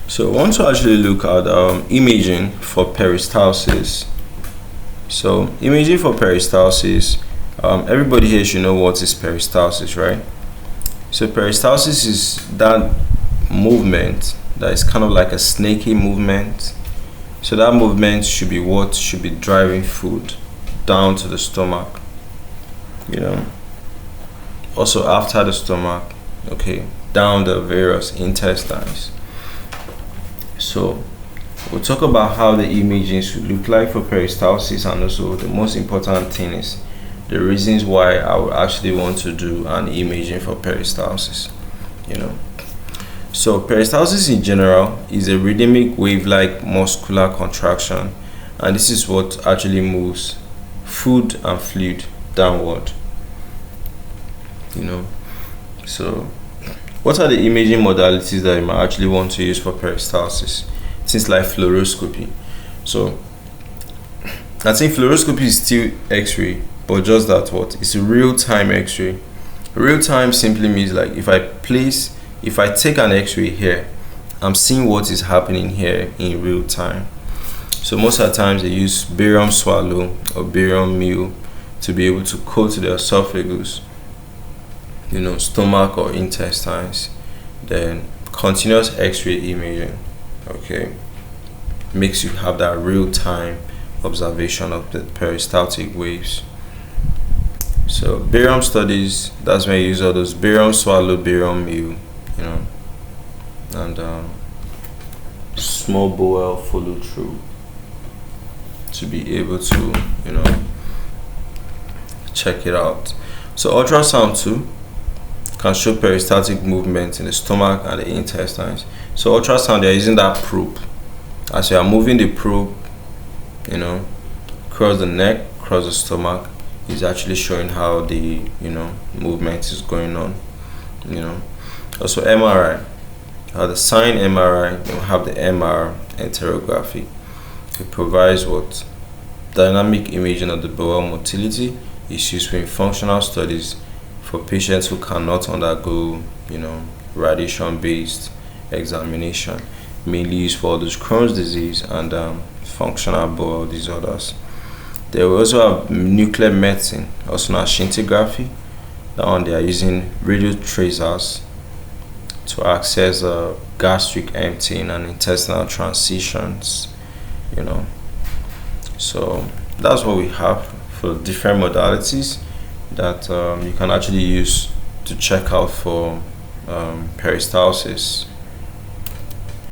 So I want to actually look at imaging for peristalsis. So imaging for peristalsis, everybody here should know what is peristalsis, right? So peristalsis is that movement that is kind of like a snaky movement. So that movement should be what should be driving food down to the stomach, also after the stomach, okay, down the various intestines. So we'll talk about how the imaging should look like for peristalsis, and also the most important thing is the reasons why I would actually want to do an imaging for peristalsis. So peristalsis in general is a rhythmic wave-like muscular contraction, and this is what actually moves food and fluid downward. So what are the imaging modalities that you might actually want to use for peristalsis? Things like fluoroscopy. So I think fluoroscopy is still X-ray, but just that it's a real-time X-ray. Real-time simply means like if I take an X-ray here, I'm seeing what is happening here in real time. So most of the times they use barium swallow or barium meal to be able to coat the esophagus, stomach or intestines. Then continuous X-ray imaging, okay, makes you have that real-time observation of the peristaltic waves. So barium studies, that's when you use all those barium swallow, barium meal, and small bowel follow through to be able to check it out. So ultrasound too can show peristaltic movement in the stomach and the intestines. So ultrasound, they're using that probe. As you are moving the probe, across the neck, across the stomach, is actually showing how the movement is going on. Also MRI, the Cine-MRI, you have the MR enterography. It provides what dynamic imaging of the bowel motility. Is used in functional studies for patients who cannot undergo radiation-based examination, mainly used for those Crohn's disease and functional bowel disorders. They will also have nuclear medicine, also known as scintigraphy. That one they are using radio tracers to access gastric emptying and intestinal transitions. So that's what we have for different modalities that you can actually use to check out for peristalsis.